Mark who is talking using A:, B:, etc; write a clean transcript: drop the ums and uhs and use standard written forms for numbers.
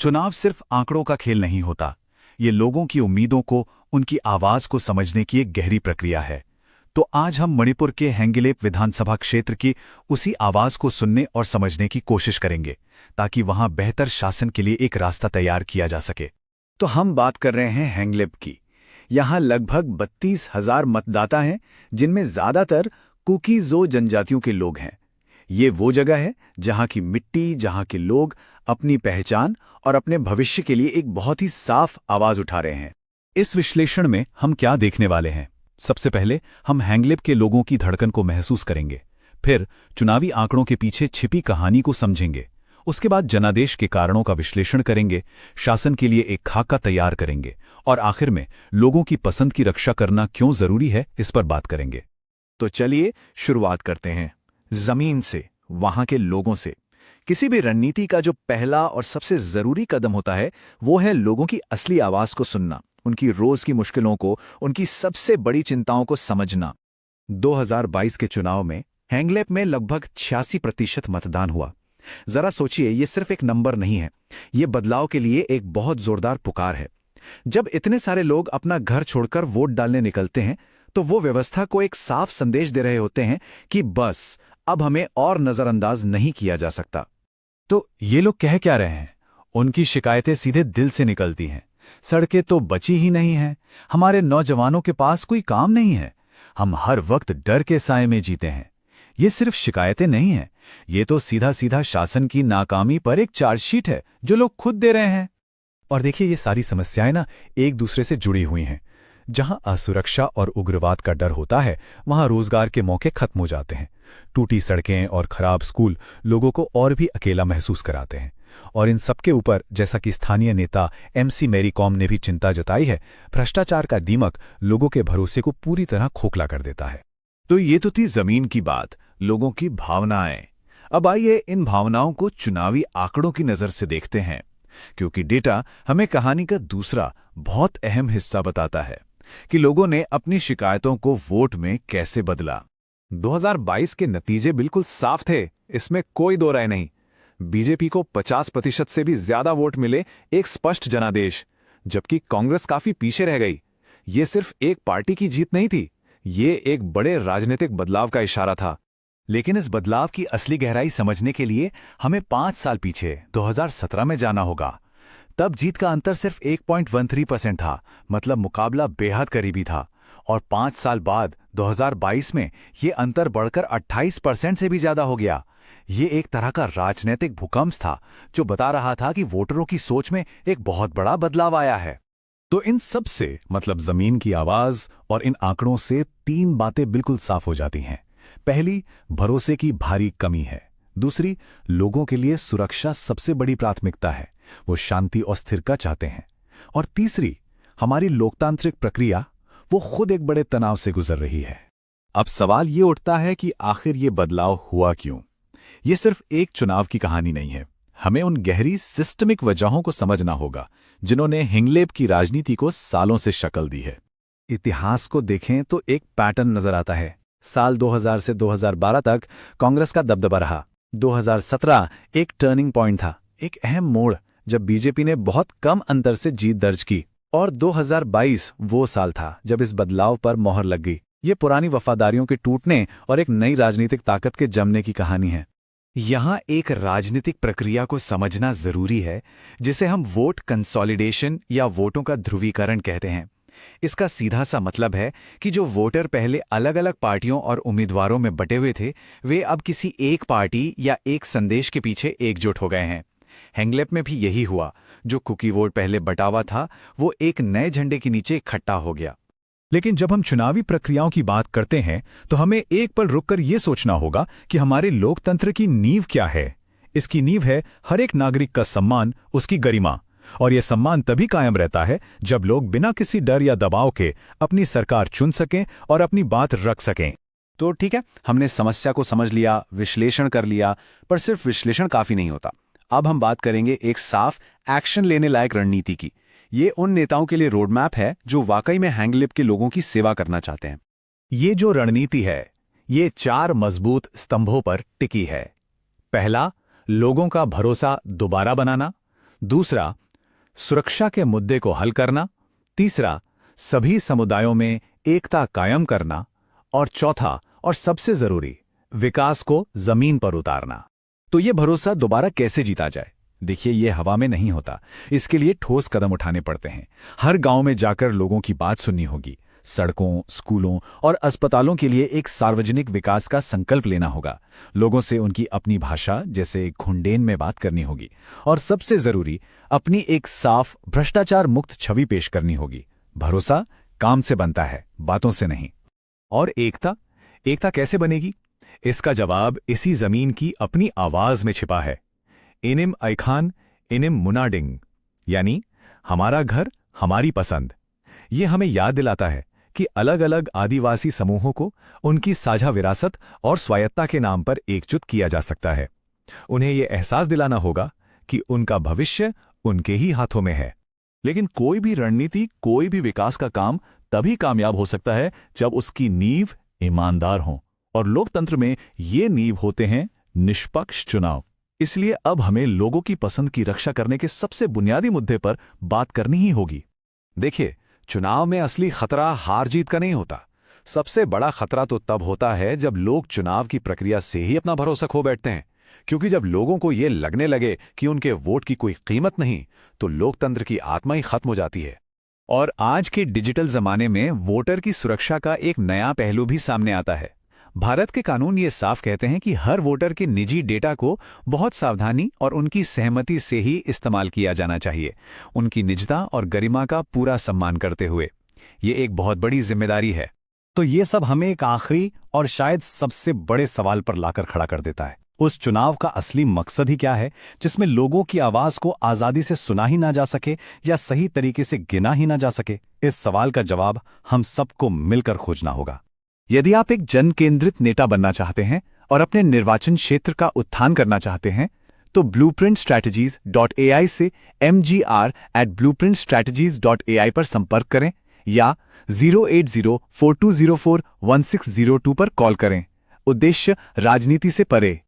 A: चुनाव सिर्फ आंकड़ों का खेल नहीं होता, ये लोगों की उम्मीदों को, उनकी आवाज को समझने की एक गहरी प्रक्रिया है। तो आज हम मणिपुर के हेंगिलेप विधानसभा क्षेत्र की उसी आवाज को सुनने और समझने की कोशिश करेंगे, ताकि वहां बेहतर शासन के लिए एक रास्ता तैयार किया जा सके।
B: तो हम बात कर रहे हैं हेंगलेप की। यहाँ लगभग 32,000 मतदाता हैं, जिनमें ज्यादातर कुकी-ज़ो जनजातियों के लोग हैं। ये वो जगह है जहाँ की मिट्टी, जहाँ के लोग अपनी पहचान और अपने भविष्य के लिए एक बहुत ही साफ आवाज उठा रहे हैं।
A: इस विश्लेषण में हम क्या देखने वाले हैं? सबसे पहले हम हेंगलेप के लोगों की धड़कन को महसूस करेंगे, फिर चुनावी आंकड़ों के पीछे छिपी कहानी को समझेंगे, उसके बाद जनादेश के कारणों का विश्लेषण करेंगे, शासन के लिए एक खाका तैयार करेंगे और आखिर में लोगों की पसंद की रक्षा करना क्यों जरूरी है, इस पर बात करेंगे।
B: तो चलिए शुरुआत करते हैं जमीन से, वहां के लोगों से। किसी भी रणनीति का जो पहला और सबसे जरूरी कदम होता है, वो है लोगों की असली आवाज को सुनना, उनकी रोज की मुश्किलों को, उनकी सबसे बड़ी चिंताओं को समझना। 2022 के चुनाव में हेंगलेप में लगभग 86% मतदान हुआ। जरा सोचिए, ये सिर्फ एक नंबर नहीं है, ये बदलाव के लिए एक बहुत जोरदार पुकार है। जब इतने सारे लोग अपना घर छोड़कर वोट डालने निकलते हैं, तो वो व्यवस्था को एक साफ संदेश दे रहे होते हैं कि बस अब हमें और नजरअंदाज नहीं किया जा सकता।
A: तो ये लोग कह क्या रहे हैं? उनकी शिकायतें सीधे दिल से निकलती हैं। सड़कें तो बची ही नहीं हैं, हमारे नौजवानों के पास कोई काम नहीं है, हम हर वक्त डर के साए में जीते हैं। ये सिर्फ शिकायतें नहीं हैं, ये तो सीधा सीधा शासन की नाकामी पर एक चार्जशीट है जो लोग खुद दे रहे हैं। और देखिए, ये सारी समस्याएं ना एक दूसरे से जुड़ी हुई हैं। जहां असुरक्षा और उग्रवाद का डर होता है, वहां रोजगार के मौके खत्म हो जाते हैं। टूटी सड़कें और खराब स्कूल लोगों को और भी अकेला महसूस कराते हैं। और इन सबके ऊपर, जैसा कि स्थानीय नेता MC मैरी कॉम ने भी चिंता जताई है, भ्रष्टाचार का दीमक लोगों के भरोसे को पूरी तरह खोखला कर देता है।
B: तो ये तो थी जमीन की बात, लोगों की भावनाएं। अब आइए इन भावनाओं को चुनावी आंकड़ों की नजर से देखते हैं, क्योंकि डेटा हमें कहानी का दूसरा बहुत अहम हिस्सा बताता है कि लोगों ने अपनी शिकायतों को वोट में कैसे बदला। 2022 के नतीजे बिल्कुल साफ थे, इसमें कोई दो राय नहीं। बीजेपी को 50% से भी ज्यादा वोट मिले, एक स्पष्ट जनादेश, जबकि कांग्रेस काफी पीछे रह गई। ये सिर्फ एक पार्टी की जीत नहीं थी, ये एक बड़े राजनीतिक बदलाव का इशारा था।
A: लेकिन इस बदलाव की असली गहराई समझने के लिए हमें 5 साल पीछे 2017 में जाना होगा। तब जीत का अंतर सिर्फ 1.13% था, मतलब मुकाबला बेहद करीबी था। और 5 साल बाद 2022 में ये अंतर बढ़कर 28% से भी ज्यादा हो गया। ये एक तरह का राजनीतिक भूकंप था, जो बता रहा था कि वोटरों की सोच में एक बहुत बड़ा बदलाव आया है। तो इन सब से, मतलब जमीन की आवाज और इन आंकड़ों से 3 बातें बिल्कुल साफ हो जाती हैं। पहली, भरोसे की भारी कमी है। दूसरी, लोगों के लिए सुरक्षा सबसे बड़ी प्राथमिकता है, वो शांति और स्थिरता चाहते हैं। और तीसरी, हमारी लोकतांत्रिक प्रक्रिया वो खुद एक बड़े तनाव से गुजर रही है। अब सवाल ये उठता है कि आखिर ये बदलाव हुआ क्यों? ये सिर्फ एक चुनाव की कहानी नहीं है, हमें उन गहरी सिस्टमिक वजहों को समझना होगा जिन्होंने हेंगलेप की राजनीति को सालों से शक्ल दी है। इतिहास को देखें तो एक पैटर्न नजर आता है। साल 2000 से 2012 तक कांग्रेस का दबदबा रहा। 2017 एक टर्निंग पॉइंट था, एक अहम मोड़, जब बीजेपी ने बहुत कम अंतर से जीत दर्ज की। और 2022 वो साल था जब इस बदलाव पर मोहर लग गई। ये पुरानी वफादारियों के टूटने और एक नई राजनीतिक ताकत के जमने की कहानी है। यहाँ एक राजनीतिक प्रक्रिया को समझना जरूरी है, जिसे हम वोट कंसोलिडेशन या वोटों का ध्रुवीकरण कहते हैं। इसका सीधा सा मतलब है कि जो वोटर पहले अलग अलग पार्टियों और उम्मीदवारों में बटे हुए थे, वे अब किसी एक पार्टी या एक संदेश के पीछे एकजुट हो गए हैं। हेंगलेप में भी यही हुआ। जो कुकी वोट पहले बटावा था, वो एक नए झंडे के नीचे इकट्ठा हो गया। लेकिन जब हम चुनावी प्रक्रियाओं की बात करते हैं, तो हमें एक पल रुककर यह सोचना होगा कि हमारे लोकतंत्र की नींव क्या है। इसकी नींव है हर एक नागरिक का सम्मान, उसकी गरिमा। और यह सम्मान तभी कायम रहता है जब लोग बिना किसी डर या दबाव के अपनी सरकार चुन सकें और अपनी बात रख सकें।
B: तो ठीक है, हमने समस्या को समझ लिया, विश्लेषण कर लिया, पर सिर्फ विश्लेषण काफी नहीं होता। अब हम बात करेंगे एक साफ एक्शन लेने लायक रणनीति की। ये उन नेताओं के लिए रोड मैप है जो वाकई में हेंगलेप के लोगों की सेवा करना चाहते हैं।
A: ये जो रणनीति है, ये 4 मजबूत स्तंभों पर टिकी है। पहला, लोगों का भरोसा दोबारा बनाना। दूसरा, सुरक्षा के मुद्दे को हल करना। तीसरा, सभी समुदायों में एकता कायम करना। और चौथा और सबसे जरूरी, विकास को जमीन पर उतारना। तो ये भरोसा दोबारा कैसे जीता जाए? देखिए, ये हवा में नहीं होता। इसके लिए ठोस कदम उठाने पड़ते हैं। हर गांव में जाकर लोगों की बात सुननी होगी। सड़कों, स्कूलों और अस्पतालों के लिए एक सार्वजनिक विकास का संकल्प लेना होगा। लोगों से उनकी अपनी भाषा जैसे घुंडेन में बात करनी होगी। और सबसे जरूरी, अपनी एक साफ, भ्रष्टाचार मुक्त छवि पेश करनी होगी। भरोसा काम से बनता है, बातों से नहीं। और एकता? एकता कैसे बनेगी? इसका जवाब इसी जमीन की अपनी आवाज में छिपा है। इनिम आइखान इनिम मुनाडिंग, यानी हमारा घर हमारी पसंद। ये हमें याद दिलाता है कि अलग अलग आदिवासी समूहों को उनकी साझा विरासत और स्वायत्ता के नाम पर एकजुट किया जा सकता है। उन्हें यह एहसास दिलाना होगा कि उनका भविष्य उनके ही हाथों में है।
B: लेकिन कोई भी रणनीति, कोई भी विकास का काम तभी कामयाब हो सकता है जब उसकी नींव ईमानदार हो। और लोकतंत्र में ये नींव होते हैं निष्पक्ष चुनाव। इसलिए अब हमें लोगों की पसंद की रक्षा करने के सबसे बुनियादी मुद्दे पर बात करनी ही होगी।
A: देखिए, चुनाव में असली खतरा हार जीत का नहीं होता। सबसे बड़ा खतरा तो तब होता है जब लोग चुनाव की प्रक्रिया से ही अपना भरोसा खो बैठते हैं। क्योंकि जब लोगों को ये लगने लगे कि उनके वोट की कोई कीमत नहीं, तो लोकतंत्र की आत्मा ही खत्म हो जाती है। और आज के डिजिटल जमाने में वोटर की सुरक्षा का एक नया पहलू भी सामने आता है। भारत के कानून ये साफ कहते हैं कि हर वोटर के निजी डेटा को बहुत सावधानी और उनकी सहमति से ही इस्तेमाल किया जाना चाहिए, उनकी निजता और गरिमा का पूरा सम्मान करते हुए। ये एक बहुत बड़ी जिम्मेदारी है।
B: तो ये सब हमें एक आखिरी और शायद सबसे बड़े सवाल पर लाकर खड़ा कर देता है। उस चुनाव का असली मकसद ही क्या है, जिसमें लोगों की आवाज को आजादी से सुना ही ना जा सके या सही तरीके से गिना ही ना जा सके? इस सवाल का जवाब हम सबको मिलकर खोजना होगा।
A: यदि आप एक जन केंद्रित नेता बनना चाहते हैं और अपने निर्वाचन क्षेत्र का उत्थान करना चाहते हैं, तो blueprintstrategies.ai से mgr@blueprintstrategies.ai पर संपर्क करें या 08042041602 पर कॉल करें। उद्देश्य राजनीति से परे,